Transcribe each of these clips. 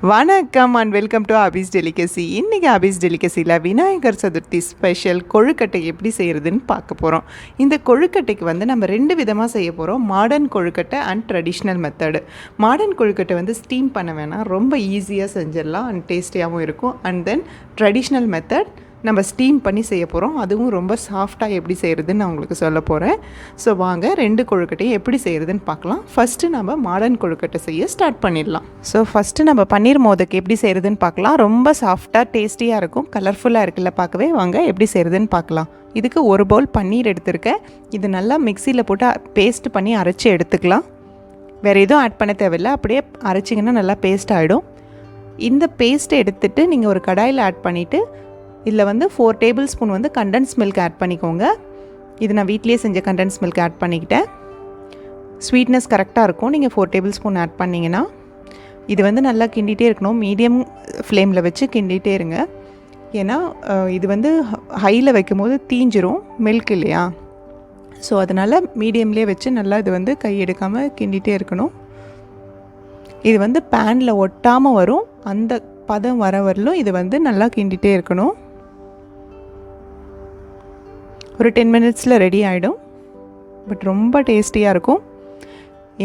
வணக்கம் and welcome to Abbe's delicacy. இன்றைக்கி அபிஸ் டெலிகசியில் Vinayagar Chaturthi special கொழுக்கட்டை எப்படி செய்கிறதுன்னு பார்க்க போகிறோம். இந்த கொழுக்கட்டைக்கு வந்து நம்ம 2 விதமாக செய்ய போகிறோம். மாடர்ன் கொழுக்கட்டை அண்ட் ட்ரெடிஷ்னல் மெத்தடு. மாடர்ன் கொழுக்கட்டை வந்து ஸ்டீம் பண்ண வேணாம், ரொம்ப ஈஸியாக செஞ்சிடலாம் அண்ட் டேஸ்டியாகவும் இருக்கும். அண்ட் தென் ட்ரெடிஷ்னல் மெத்தட் நம்ம ஸ்டீம் பண்ணி செய்ய போகிறோம். அதுவும் ரொம்ப சாஃப்டாக எப்படி செய்கிறதுன்னு நான் உங்களுக்கு சொல்ல போகிறேன். ஸோ வாங்க 2 கொழுக்கட்டையும் எப்படி செய்கிறதுன்னு பார்க்கலாம். ஃபஸ்ட்டு நம்ம மாடர்ன் கொழுக்கட்டை செய்ய ஸ்டார்ட் பண்ணிடலாம். ஸோ ஃபஸ்ட்டு நம்ம பன்னீர் மோதக் எப்படி செய்கிறதுன்னு பார்க்கலாம். ரொம்ப சாஃப்டாக டேஸ்டியாக இருக்கும், கலர்ஃபுல்லாக இருக்குல்ல பார்க்கவே. வாங்க எப்படி செய்கிறதுன்னு பார்க்கலாம். இதுக்கு 1 பவுல் பன்னீர் எடுத்திருக்கேன். இது நல்லா மிக்சியில் போட்டு பேஸ்ட் பண்ணி அரைச்சி எடுத்துக்கலாம். வேறு எதுவும் ஆட் பண்ண தேவையில்லை, அப்படியே அரைச்சிங்கன்னா நல்லா பேஸ்ட் ஆகிடும். இந்த பேஸ்ட்டை எடுத்துகிட்டு நீங்கள் ஒரு கடாயில் ஆட் பண்ணிவிட்டு இதில் வந்து 4 டேபிள் ஸ்பூன் வந்து கண்டென்ஸ் மில்க் ஆட் பண்ணிக்கோங்க. இது நான் வீட்லேயே செஞ்ச கண்டென்ஸ் மில்க் ஆட் பண்ணிக்கிட்டேன். ஸ்வீட்னஸ் கரெக்டாக இருக்கும் நீங்கள் 4 டேபிள் ஸ்பூன் ஆட் பண்ணிங்கன்னா. இது வந்து நல்லா கிண்டிகிட்டே இருக்கணும், மீடியம் ஃப்ளேமில் வச்சு கிண்டிகிட்டே இருங்க. ஏன்னா இது வந்து ஹையில் வைக்கும்போது தீஞ்சிரும் மில்க் இல்லையா. ஸோ அதனால் மீடியம்லேயே வச்சு நல்லா இது வந்து கை எடுக்காமல் கிண்டிகிட்டே இருக்கணும். இது வந்து பேனில் ஒட்டாமல் வரும், அந்த பதம் வர வரலும் இது வந்து நல்லா கிண்டிகிட்டே இருக்கணும். ஒரு 10 மினிட்ஸில் ரெடி ஆகிடும். பட் ரொம்ப டேஸ்டியாக இருக்கும்.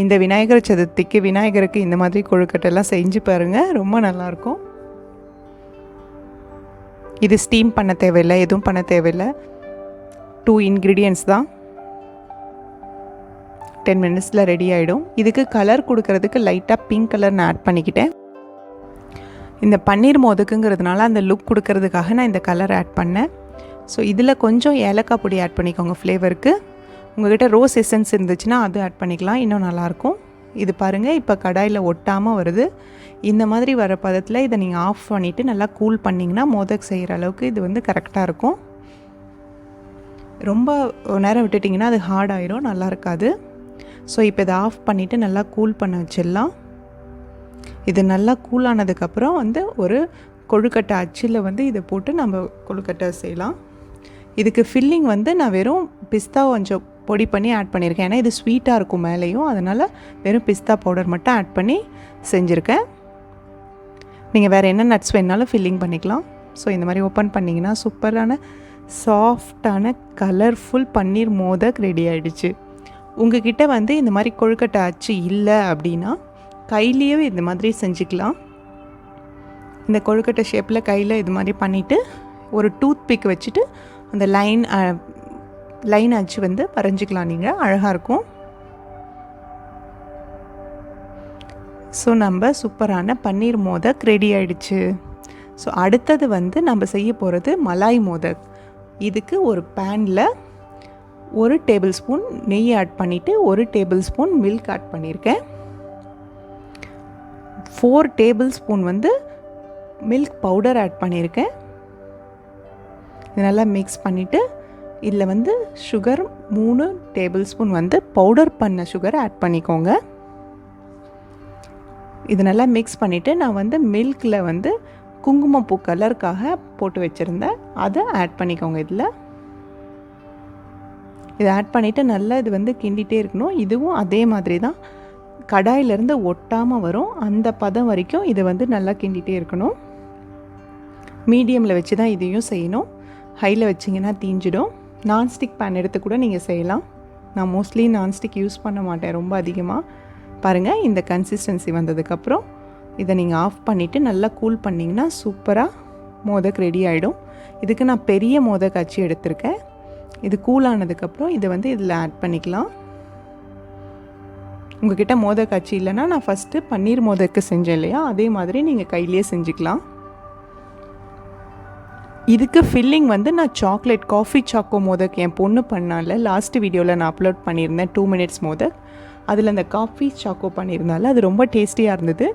இந்த விநாயகர் சதுர்த்திக்கு விநாயகருக்கு இந்த மாதிரி கொழுக்கட்டைலாம் செஞ்சு பாருங்கள், ரொம்ப நல்லாயிருக்கும். இது ஸ்டீம் பண்ண தேவையில்லை, எதுவும் பண்ண தேவையில்லை. 2 இன்க்ரீடியன்ட்ஸ் தான். 10 மினிட்ஸில் ரெடி ஆகிடும். இதுக்கு கலர் கொடுக்கறதுக்கு லைட்டாக பிங்க் கலர் நான் ஆட் பண்ணிக்கிட்டேன். இந்த பன்னீர் மோதக்குங்கிறதுனால அந்த லுக் கொடுக்கறதுக்காக நான் இந்த கலர் ஆட் பண்ணேன். ஸோ இதில் கொஞ்சம் ஏலக்காய் பொடி ஆட் பண்ணிக்கோங்க ஃப்ளேவருக்கு. உங்கள்கிட்ட ரோஸ் எசன்ஸ் இருந்துச்சுன்னா அது ஆட் பண்ணிக்கலாம், இன்னும் நல்லாயிருக்கும். இது பாருங்கள், இப்போ கடாயில் ஒட்டாமல் வருது. இந்த மாதிரி வர பதத்தில் இதை நீங்கள் ஆஃப் பண்ணிவிட்டு நல்லா கூல் பண்ணிங்கன்னா மோதக் செய்கிற அளவுக்கு இது வந்து கரெக்டாக இருக்கும். ரொம்ப நேரம் விட்டுட்டிங்கன்னா அது ஹார்ட் ஆயிரும், நல்லா இருக்காது. ஸோ இப்போ இதை ஆஃப் பண்ணிவிட்டு நல்லா கூல் பண்ண வச்சிடலாம். இது நல்லா கூலானதுக்கப்புறம் வந்து ஒரு கொழுக்கட்டை அச்சில் வந்து இதை போட்டு நம்ம கொழுக்கட்டை செய்யலாம். இதுக்கு ஃபில்லிங் வந்து நான் வெறும் பிஸ்தா கொஞ்சம் பொடி பண்ணி ஆட் பண்ணியிருக்கேன். ஏன்னா இது ஸ்வீட்டாக இருக்கும் மேலேயும், அதனால் வெறும் பிஸ்தா பவுடர் மட்டும் ஆட் பண்ணி செஞ்சுருக்கேன். நீங்கள் வேறு என்ன நட்ஸ் வேணாலும் ஃபில்லிங் பண்ணிக்கலாம். ஸோ இந்த மாதிரி ஓப்பன் பண்ணிங்கன்னா சூப்பரான சாஃப்டான கலர்ஃபுல் பன்னீர் மோதக் ரெடி ஆகிடுச்சு. உங்ககிட்ட வந்து இந்த மாதிரி கொழுக்கட்டை அச்சு இல்லை அப்படின்னா கையிலேயே இந்த மாதிரி செஞ்சுக்கலாம். இந்த கொழுக்கட்டை ஷேப்பில் கையில் இது மாதிரி பண்ணிவிட்டு ஒரு டூத் பிக் வச்சுட்டு அந்த லைன் அச்சு வந்து வரைஞ்சிக்கலாம். நீங்கள் அழகாக இருக்கும். ஸோ நம்ம சூப்பரான பன்னீர் மோதக் ரெடி ஆகிடுச்சு. ஸோ அடுத்தது வந்து நம்ம செய்ய போகிறது மலாய் மோதக். இதுக்கு ஒரு பேனில் 1 டேபிள் ஸ்பூன் நெய் ஆட் பண்ணிவிட்டு 1 டேபிள் ஸ்பூன் மில்க் ஆட் பண்ணியிருக்கேன். 4 டேபிள் ஸ்பூன் வந்து மில்க் பவுடர் ஆட் பண்ணியிருக்கேன். இது நல்லா மிக்ஸ் பண்ணிவிட்டு இதில் வந்து சுகர் 3 டேபிள் ஸ்பூன் வந்து பவுடர் பண்ண சுகர் ஆட் பண்ணிக்கோங்க. இது நல்லா மிக்ஸ் பண்ணிவிட்டு நான் வந்து மில்கில் வந்து குங்குமப்பூ கலருக்காக போட்டு வச்சுருந்தேன், அதை ஆட் பண்ணிக்கோங்க. இதை ஆட் பண்ணிவிட்டு நல்லா இது வந்து கிண்டிகிட்டே இருக்கணும். இதுவும் அதே மாதிரி தான், கடாயிலேருந்து ஒட்டாமல் வரும் அந்த பதம் வரைக்கும் இதை வந்து நல்லா கிண்டிகிட்டே இருக்கணும். மீடியமில் வச்சு தான் இதையும் செய்யணும், ஹையில் வச்சிங்கன்னா தீஞ்சிடும். நான்ஸ்டிக் பேன் எடுத்து கூட நீங்கள் செய்யலாம். நான் மோஸ்ட்லி நான்ஸ்டிக் யூஸ் பண்ண மாட்டேன் ரொம்ப அதிகமாக. பாருங்கள், இந்த கன்சிஸ்டன்சி வந்ததுக்கப்புறம் இதை நீங்கள் ஆஃப் பண்ணிவிட்டு நல்லா கூல் பண்ணிங்கன்னா சூப்பராக மோதக் ரெடி ஆகிடும். இதுக்கு நான் பெரிய மோதக் அச்சு எடுத்திருக்கேன். இது கூலானதுக்கப்புறம் இதை வந்து இதில் ஆட் பண்ணிக்கலாம். உங்கள்கிட்ட மோதக் அச்சு இல்லைன்னா நான் ஃபஸ்ட்டு பன்னீர் மோதக்கு செஞ்சேன் இல்லையா, அதே மாதிரி நீங்கள் கையிலேயே செஞ்சுக்கலாம். இதுக்கு ஃபில்லிங் வந்து நான் காஃபி சாக்கோ மோதக் என் பொண்ணு பண்ணால லாஸ்ட் வீடியோவில் நான் அப்லோட் பண்ணியிருந்தேன் 2 மினிட்ஸ் மோதக். அதில் அந்த காஃபி சாக்கோ பண்ணியிருந்தால அது ரொம்ப டேஸ்டியாக இருந்தது.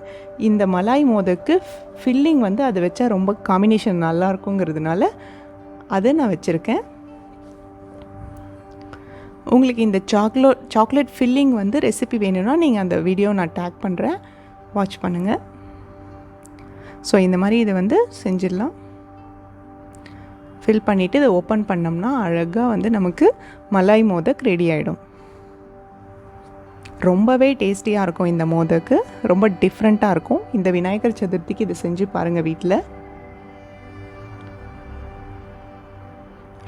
இந்த மலாய் மோதக்கு ஃபில்லிங் வந்து அதை வச்சா ரொம்ப காம்பினேஷன் நல்லாயிருக்குங்கிறதுனால அதை நான் வச்சுருக்கேன். உங்களுக்கு இந்த சாக்லேட் ஃபில்லிங் வந்து ரெசிபி வேணும்னா நீங்கள் அந்த வீடியோ நான் டேக் பண்ணுறேன், வாட்ச் பண்ணுங்கள். ஸோ இந்த மாதிரி இதை வந்து செஞ்சிடலாம். ஃபில் பண்ணிவிட்டு இதை ஓப்பன் பண்ணோம்னா அழகாக வந்து நமக்கு மலாய் மோதக் ரெடி ஆகிடும். ரொம்பவே டேஸ்டியாக இருக்கும் இந்த மோதக்கு. ரொம்ப டிஃப்ரெண்ட்டாக இருக்கும். இந்த விநாயகர் சதுர்த்திக்கு இது செஞ்சு பாருங்கள் வீட்டில்.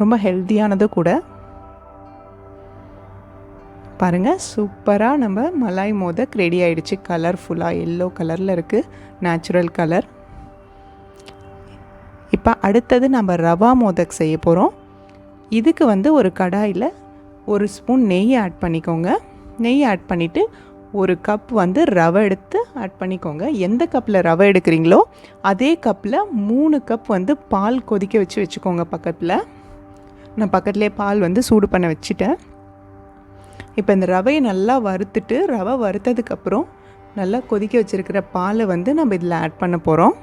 ரொம்ப ஹெல்த்தியானது கூட. பாருங்கள், சூப்பராக நம்ம மலாய் மோதக் ரெடி ஆகிடுச்சு. கலர்ஃபுல்லாக எல்லோ கலரில் இருக்குது, நேச்சுரல் கலர். இப்போ அடுத்தது நம்ம ரவா மோதக் செய்ய போகிறோம். இதுக்கு வந்து ஒரு கடாயில் 1 ஸ்பூன் நெய் ஆட் பண்ணிக்கோங்க. நெய் ஆட் பண்ணிவிட்டு 1 கப் வந்து ரவை எடுத்து ஆட் பண்ணிக்கோங்க. எந்த கப்பில் ரவை எடுக்கிறீங்களோ அதே கப்பில் 3 கப் வந்து பால் கொதிக்க வச்சுக்கோங்க பக்கத்தில். நான் பக்கத்துலேயே பால் வந்து சூடு பண்ண வச்சுட்டேன். இப்போ இந்த ரவையை நல்லா வறுத்துட்டு, ரவை வறுத்ததுக்கப்புறம் நல்லா கொதிக்க வச்சுருக்கிற பாலை வந்து நம்ம இதில் ஆட் பண்ண போகிறோம்.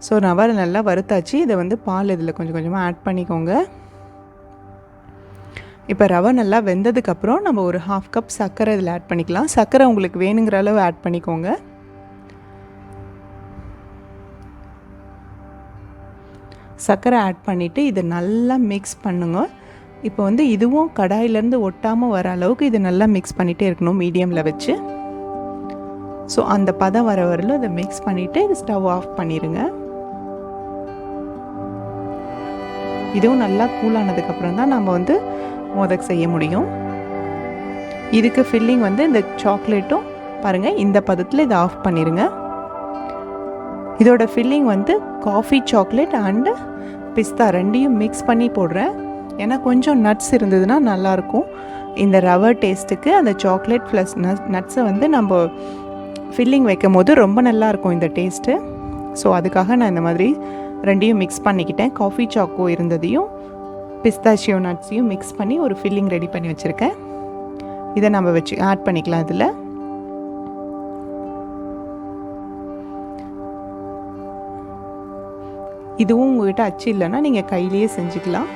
ஸோ ரவை நல்லா வறுத்தாச்சு. இதை வந்து பால் இதில் கொஞ்சம் கொஞ்சமாக ஆட் பண்ணிக்கோங்க. இப்போ ரவை நல்லா வெந்ததுக்கப்புறம் நம்ம ஒரு 1/2 கப் சர்க்கரை இதில் ஆட் பண்ணிக்கலாம். சர்க்கரை உங்களுக்கு வேணுங்கிற அளவு ஆட் பண்ணிக்கோங்க. சர்க்கரை ஆட் பண்ணிவிட்டு இதை நல்லா மிக்ஸ் பண்ணுங்க. இப்போ வந்து இதுவும் கடாயிலேருந்து ஒட்டாமல் வர அளவுக்கு இதை நல்லா மிக்ஸ் பண்ணிகிட்டே இருக்கணும் மீடியமில் வச்சு. ஸோ அந்த பதம் வர வரலும் இதை மிக்ஸ் பண்ணிவிட்டு ஸ்டவ் ஆஃப் பண்ணிடுங்க. இதுவும் நல்லா கூலானதுக்கப்புறம் தான் நம்ம வந்து மோதக் செய்ய முடியும். இதுக்கு ஃபில்லிங் வந்து இந்த சாக்லேட்டும் பாருங்கள் இந்த பதத்தில் இதை ஆஃப் பண்ணிடுங்க. இதோட ஃபில்லிங் வந்து காஃபி சாக்லேட் அண்டு பிஸ்தா ரெண்டையும் மிக்ஸ் பண்ணி போடுறேன். ஏன்னா கொஞ்சம் நட்ஸ் இருந்ததுன்னா நல்லாயிருக்கும். இந்த ரவை டேஸ்ட்டுக்கு அந்த சாக்லேட் ப்ளஸ் நட்ஸை வந்து நம்ம ஃபில்லிங் வைக்கும் போது ரொம்ப நல்லாயிருக்கும் இந்த டேஸ்ட்டு. ஸோ அதுக்காக நான் இந்த மாதிரி ரெண்டையும் மிக்ஸ் பண்ணிக்கிட்டேன். காஃபி சாக்கோ இருந்ததையும் பிஸ்தாஷியோ நட்ஸையும் மிக்ஸ் பண்ணி ஒரு ஃபில்லிங் ரெடி பண்ணி வச்சுருக்கேன். இதை நம்ம வச்சு ஆட் பண்ணிக்கலாம். இதில் இதுவும் உங்கள்கிட்ட அச்சு இல்லைன்னா நீங்கள் கையிலேயே செஞ்சுக்கலாம்.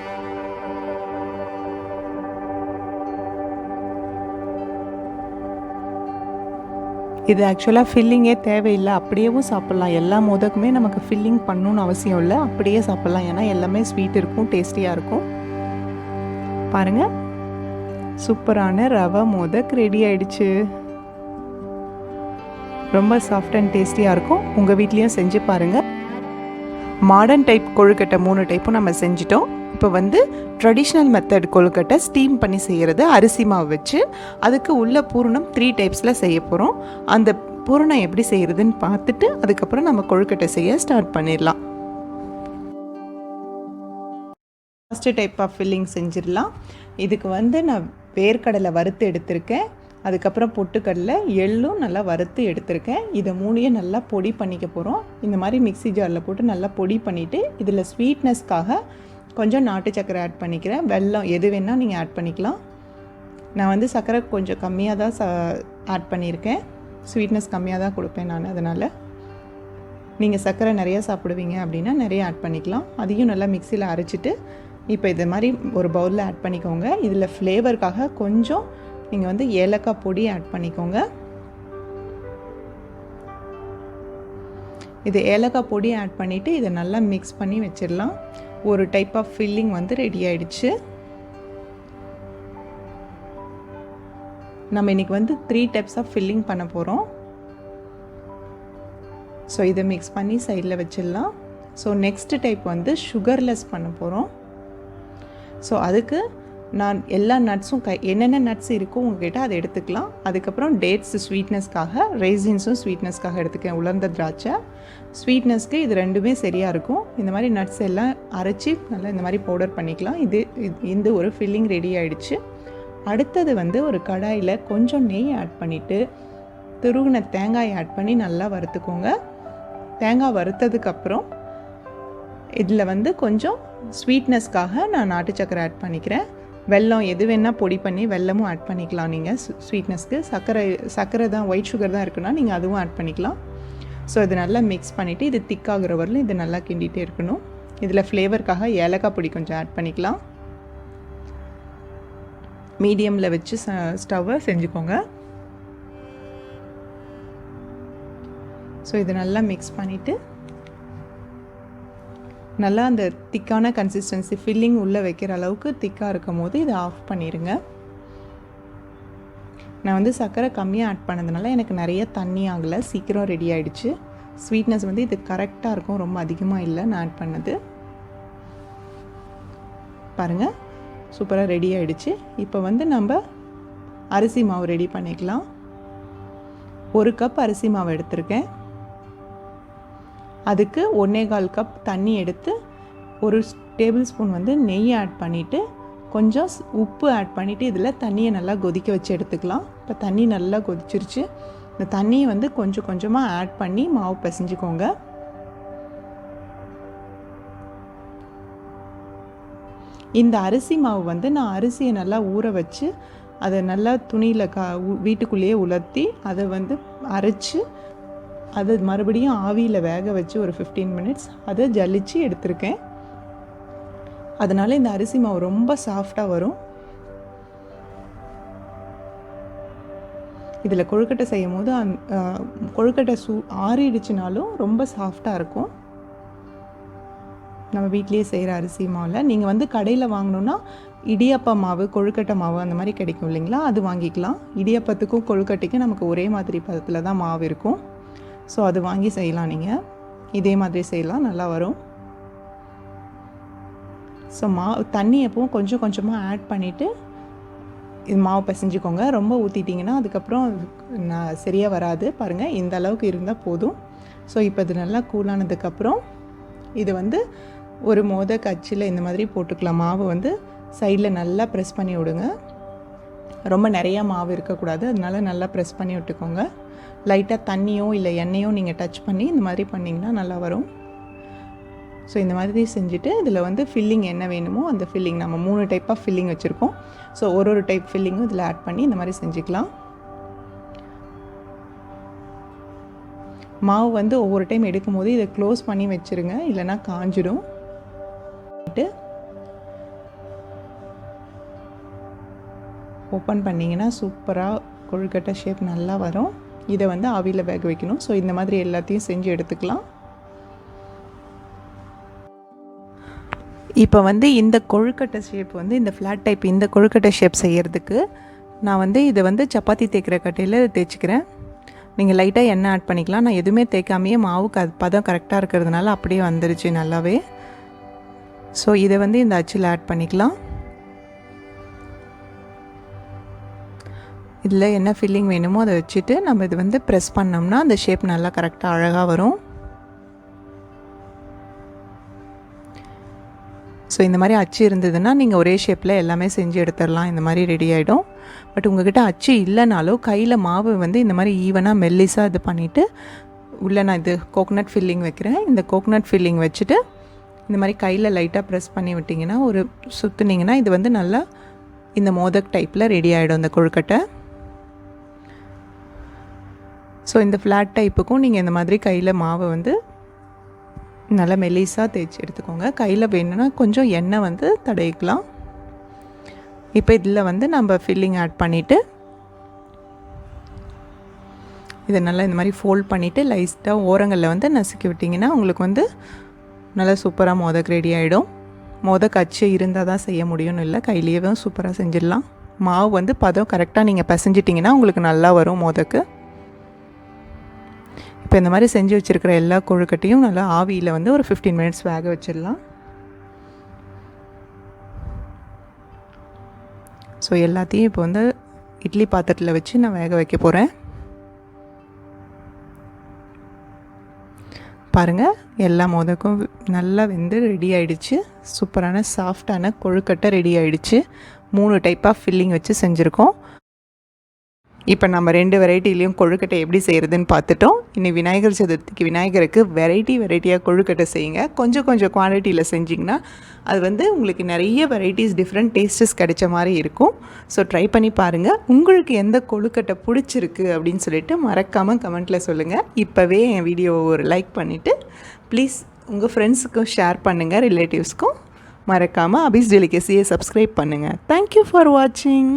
இது ஆக்சுவலாக ஃபில்லிங்கே தேவையில்லை, அப்படியேவும் சாப்பிட்லாம். எல்லா மோதக்குமே நமக்கு ஃபில்லிங் பண்ணணுன்னு அவசியம் இல்லை, அப்படியே சாப்பிட்லாம். ஏன்னா எல்லாமே ஸ்வீட் இருக்கும், டேஸ்டியாக இருக்கும். பாருங்கள், சூப்பரான ரவா மோதக் ரெடி ஆயிடுச்சு. ரொம்ப சாஃப்ட் அண்ட் டேஸ்டியாக இருக்கும். உங்கள் வீட்லேயும் செஞ்சு பாருங்கள். மாடர்ன் டைப் கொழுக்கட்டை 3 டைப்பும் நம்ம செஞ்சிட்டோம். இப்போ வந்து ட்ரெடிஷ்னல் மெத்தட் கொழுக்கட்டை ஸ்டீம் பண்ணி செய்கிறது. அரிசி மாவு வச்சு அதுக்கு உள்ள பூரணம் 3 டைப்ஸில் செய்ய போகிறோம். அந்த பூரணம் எப்படி செய்கிறதுன்னு பார்த்துட்டு அதுக்கப்புறம் நம்ம கொழுக்கட்டை செய்ய ஸ்டார்ட் பண்ணிடலாம். ஃபஸ்ட்டு டைப் ஆஃப் ஃபில்லிங் செஞ்சிடலாம். இதுக்கு வந்து நான் வேர்க்கடலை வறுத்து எடுத்திருக்கேன். அதுக்கப்புறம் பொட்டுக்கடலை, எள்ளும் நல்லா வறுத்து எடுத்திருக்கேன். இதை 3ஐயும் நல்லா பொடி பண்ணிக்க போகிறோம். இந்த மாதிரி மிக்ஸி ஜாரில் போட்டு நல்லா பொடி பண்ணிவிட்டு இதில் ஸ்வீட்னஸ்க்காக கொஞ்சம் நாட்டு சர்க்கரை ஆட் பண்ணிக்கிறேன். வெல்லம் எது வேணால் நீங்கள் ஆட் பண்ணிக்கலாம். நான் வந்து சர்க்கரை கொஞ்சம் கம்மியாக தான் ஆட் பண்ணியிருக்கேன். ஸ்வீட்னஸ் கம்மியாக தான் கொடுப்பேன் நான். அதனால் நீங்கள் சர்க்கரை நிறையா சாப்பிடுவீங்க அப்படின்னா நிறைய ஆட் பண்ணிக்கலாம். அதையும் நல்லா மிக்சியில் அரைச்சிட்டு இப்போ இது மாதிரி ஒரு பவுலில் ஆட் பண்ணிக்கோங்க. இதில் ஃப்ளேவருக்காக கொஞ்சம் நீங்கள் வந்து ஏலக்காய் பொடி ஆட் பண்ணிக்கோங்க. இது ஏலக்காய் பொடி ஆட் பண்ணிவிட்டு இதை நல்லா மிக்ஸ் பண்ணி வச்சிடலாம். ஒரு டைப் ஆஃப் ஃபில்லிங் வந்து ரெடி ஆயிடுச்சு. நம்ம இன்றைக்கி வந்து 3 டைப்ஸ் ஆஃப் ஃபில்லிங் பண்ண போகிறோம். ஸோ இதை மிக்ஸ் பண்ணி சைடில் வச்சிடலாம். ஸோ நெக்ஸ்ட் டைப் வந்து சுகர்லெஸ் பண்ண போகிறோம். ஸோ அதுக்கு நான் எல்லா நட்ஸும் என்னென்ன நட்ஸ் இருக்கோ உங்கள்கிட்ட அதை எடுத்துக்கலாம். அதுக்கப்புறம் டேட்ஸ் ஸ்வீட்னஸ்க்காக, ரெய்சின்ஸும் ஸ்வீட்னஸ்க்காக எடுத்துக்கேன். உலர்ந்த திராட்சை ஸ்வீட்னஸ்க்கு இது ரெண்டுமே சரியாக இருக்கும். இந்த மாதிரி நட்ஸ் எல்லாம் அரைச்சி நல்லா இந்த மாதிரி பவுடர் பண்ணிக்கலாம். இந்த ஒரு ஃபில்லிங் ரெடி ஆகிடுச்சு. அடுத்தது வந்து ஒரு கடாயில் கொஞ்சம் நெய் ஆட் பண்ணிவிட்டு துருவின தேங்காய் ஆட் பண்ணி நல்லா வறுத்துக்கோங்க. தேங்காய் வறுத்ததுக்கப்புறம் இதில் வந்து கொஞ்சம் ஸ்வீட்னஸ்க்காக நான் நாட்டு சக்கரை ஆட் பண்ணிக்கிறேன். வெல்லம் எது வேணால் பொடி பண்ணி வெல்லமும் ஆட் பண்ணிக்கலாம். நீங்கள் ஸ்வீட்னஸ்க்கு சர்க்கரை தான், ஒயிட் சுகர் தான் இருக்குன்னா நீங்கள் அதுவும் ஆட் பண்ணிக்கலாம். ஸோ இது நல்லா மிக்ஸ் பண்ணிவிட்டு இது திக்காகிற வரலும் இது நல்லா கிண்டிகிட்டே இருக்கணும். இதில் ஃப்ளேவருக்காக ஏலக்காய் பொடி கொஞ்சம் ஆட் பண்ணிக்கலாம். மீடியமில் வச்சு ஸ்டவ்வை செஞ்சுக்கோங்க. ஸோ இது நல்லா மிக்ஸ் பண்ணிவிட்டு நல்லா அந்த திக்கான கன்சிஸ்டன்சி ஃபில்லிங் உள்ளே வைக்கிற அளவுக்கு திக்காக இருக்கும் போது இதை ஆஃப் பண்ணிடுங்க. நான் வந்து சர்க்கரை கம்மியாக ஆட் பண்ணதுனால எனக்கு நிறைய தண்ணி ஆகலை, சீக்கிரம் ரெடி ஆகிடுச்சு. ஸ்வீட்னஸ் வந்து இது கரெக்டாக இருக்கும், ரொம்ப அதிகமாக இல்லை நான் ஆட் பண்ணது. பாருங்கள் சூப்பராக ரெடி ஆகிடுச்சு. இப்போ வந்து நம்ம அரிசி மாவு ரெடி பண்ணிக்கலாம். 1 கப் அரிசி மாவு எடுத்திருக்கேன். அதுக்கு 1.25 கப் தண்ணி எடுத்து 1 டேபிள் ஸ்பூன் வந்து நெய் ஆட் பண்ணிவிட்டு கொஞ்சம் உப்பு ஆட் பண்ணிவிட்டு இதில் தண்ணியை நல்லா கொதிக்க வச்சு எடுத்துக்கலாம். இப்போ தண்ணி நல்லா கொதிச்சிருச்சு. இந்த தண்ணியை வந்து கொஞ்சம் கொஞ்சமாக ஆட் பண்ணி மாவு பிசைஞ்சுக்கோங்க. இந்த அரிசி மாவு வந்து நான் அரிசியை நல்லா ஊற வச்சு அதை நல்லா துணியில் வீட்டுக்குள்ளேயே உலர்த்தி அதை வந்து அரைச்சி அதை மறுபடியும் ஆவியில் வேக வச்சு ஒரு 15 மினிட்ஸ் அதை ஜலிச்சு எடுத்திருக்கேன். அதனால் இந்த அரிசி மாவு ரொம்ப சாஃப்டாக வரும். இதில் கொழுக்கட்டை செய்யும் போது கொழுக்கட்டை ஆறிடுச்சுனாலும் ரொம்ப சாஃப்டாக இருக்கும். நம்ம வீட்லேயே செய்கிற அரிசி மாவில் நீங்கள் வந்து கடையில் வாங்கணுன்னா இடியாப்ப மாவு, கொழுக்கட்டை மாவு அந்த மாதிரி கிடைக்கும் இல்லைங்களா, அது வாங்கிக்கலாம். இடியாப்பத்துக்கும் கொழுக்கட்டைக்கும் நமக்கு ஒரே மாதிரி பதத்தில் தான் மாவு இருக்கும். ஸோ அது வாங்கி செய்யலாம், நீங்கள் இதே மாதிரி செய்யலாம், நல்லா வரும். ஸோ தண்ணி எப்பவும் கொஞ்சம் கொஞ்சமாக ஆட் பண்ணிவிட்டு இது மாவு பிசைஞ்சிக்கோங்க. ரொம்ப ஊற்றிட்டிங்கன்னா அதுக்கப்புறம் சரியாக வராது. பாருங்கள் இந்த அளவுக்கு இருந்தால் போதும். ஸோ இப்போ இது நல்லா கூலானதுக்கப்புறம் இது வந்து ஒரு மோதக் அச்சில் இந்த மாதிரி போட்டுக்கலாம். மாவு வந்து சைடில் நல்லா ப்ரெஸ் பண்ணி விடுங்க. ரொம்ப நிறையா மாவு இருக்கக்கூடாது, அதனால நல்லா ப்ரெஸ் பண்ணி விட்டுக்கோங்க. லைட்டாக தண்ணியோ இல்லை எண்ணெயோ நீங்கள் டச் பண்ணி இந்த மாதிரி பண்ணிங்கன்னா நல்லா வரும். ஸோ இந்த மாதிரி செஞ்சுட்டு இதில் வந்து ஃபில்லிங் என்ன வேணுமோ அந்த ஃபில்லிங், நம்ம 3 டைப் ஆஃப் ஃபில்லிங் வச்சுருக்கோம். ஸோ ஒரு டைப் ஃபில்லிங்கும் இதில் ஆட் பண்ணி இந்த மாதிரி செஞ்சுக்கலாம். மாவு வந்து ஒவ்வொரு டைம் எடுக்கும் போது இதை க்ளோஸ் பண்ணி வச்சுருங்க, இல்லைனா காஞ்சிடும். ஓப்பன் பண்ணிங்கன்னா சூப்பராக கொழுக்கட்டை ஷேப் நல்லா வரும். இதை வந்து ஆவியில் வேக வைக்கணும். ஸோ இந்த மாதிரி எல்லாத்தையும் செஞ்சு எடுத்துக்கலாம். இப்போ வந்து இந்த கொழுக்கட்டை ஷேப் வந்து இந்த ஃப்ளாட் டைப் இந்த கொழுக்கட்டை ஷேப் செய்கிறதுக்கு நான் வந்து இதை வந்து சப்பாத்தி தேய்க்கிற கட்டையில் தேய்ச்சிக்கிறேன். நீங்கள் லைட்டாக எண்ணெய் ஆட் பண்ணிக்கலாம். நான் எதுவுமே தேய்க்காமையே மாவுக்கு அது பதம் கரெக்டாக இருக்கிறதுனால அப்படியே வந்துருச்சு நல்லாவே. ஸோ இதை வந்து இந்த அச்சில் ஆட் பண்ணிக்கலாம். இதில் என்ன ஃபில்லிங் வேணுமோ அதை வச்சுட்டு நம்ம இது வந்து ப்ரெஸ் பண்ணோம்னா அந்த ஷேப் நல்லா கரெக்டாக அழகாக வரும். ஸோ இந்த மாதிரி அச்சு இருந்ததுன்னா நீங்கள் ஒரே ஷேப்பில் எல்லாமே செஞ்சு எடுத்துடலாம். இந்த மாதிரி ரெடி ஆகிடும். பட் உங்கள்கிட்ட அச்சு இல்லைனாலும் கையில் மாவு வந்து இந்த மாதிரி ஈவனாக மெல்லிஸாக இது பண்ணிவிட்டு உள்ளே நான் இது கோகனட் ஃபில்லிங் வைக்கிறேன். இந்த கோகனட் ஃபில்லிங் வச்சுட்டு இந்த மாதிரி கையில் லைட்டாக ப்ரெஸ் பண்ணி விட்டிங்கன்னா ஒரு சுற்றுனிங்கன்னா இது வந்து நல்லா இந்த மோதக் டைப்பில் ரெடி ஆகிடும் இந்த கொழுக்கட்டை. ஸோ இந்த ஃப்ளாட் டைப்புக்கும் நீங்கள் இந்த மாதிரி கையில் மாவை வந்து நல்லா மெலிசாக தேய்ச்சி எடுத்துக்கோங்க. கையில் வேணும்னா கொஞ்சம் எண்ணெய் வந்து தடவிக்கலாம். இப்போ இதில் வந்து நம்ம ஃபில்லிங் ஆட் பண்ணிவிட்டு இதை நல்லா இந்த மாதிரி ஃபோல்ட் பண்ணிவிட்டு லைட்டாக ஓரங்களில் வந்து நசுக்கி விட்டிங்கன்னா உங்களுக்கு வந்து நல்லா சூப்பராக மோதக் ரெடி ஆகிடும். மோதக் அச்சு இருந்தால் தான் செய்ய முடியும்னு இல்லை, கையிலேயே சூப்பராக செஞ்சிடலாம். மாவு வந்து பதம் கரெக்டாக நீங்கள் பிசைஞ்சிட்டிங்கன்னா உங்களுக்கு நல்லா வரும் மோதக்கு. இப்போ இந்த மாதிரி செஞ்சு வச்சுருக்கிற எல்லா கொழுக்கட்டையும் நல்லா ஆவியில் வந்து ஒரு 15 மினிட்ஸ் வேக வச்சிடலாம். ஸோ எல்லாத்தையும் இப்போ வந்து இட்லி பாத்திரத்தில் வச்சு நான் வேக வைக்க போகிறேன். பாருங்கள் எல்லா மோதக்கும் நல்லா வெந்து ரெடி ஆகிடுச்சு. சூப்பரான சாஃப்டான கொழுக்கட்டை ரெடி ஆகிடுச்சு. 3 டைப் ஆஃப் ஃபில்லிங் வச்சு செஞ்சுருக்கோம். இப்போ நம்ம 2 வெரைட்டிலையும் கொழுக்கட்டை எப்படி செய்கிறதுன்னு பார்த்துட்டோம். இனி விநாயகர் சதுர்த்திக்கு விநாயகருக்கு வெரைட்டியாக கொழுக்கட்டை செய்யுங்க. கொஞ்சம் குவான்டிட்டியில் செஞ்சிங்கன்னா அது வந்து உங்களுக்கு நிறைய வெரைட்டிஸ் டிஃப்ரெண்ட் டேஸ்டஸ் கிடைச்ச மாதிரி இருக்கும். ஸோ ட்ரை பண்ணி பாருங்கள். உங்களுக்கு எந்த கொழுக்கட்டை பிடிச்சிருக்கு அப்படின்னு சொல்லிட்டு மறக்காமல் கமெண்ட்டில் சொல்லுங்கள். இப்போவே என் வீடியோவை ஒரு லைக் பண்ணிவிட்டு ப்ளீஸ் உங்கள் ஃப்ரெண்ட்ஸுக்கும் ஷேர் பண்ணுங்கள், ரிலேட்டிவ்ஸ்க்கும். மறக்காமல் அபிஸ் டெலிகசியை சப்ஸ்கிரைப் பண்ணுங்கள். தேங்க்யூ ஃபார் வாட்சிங்.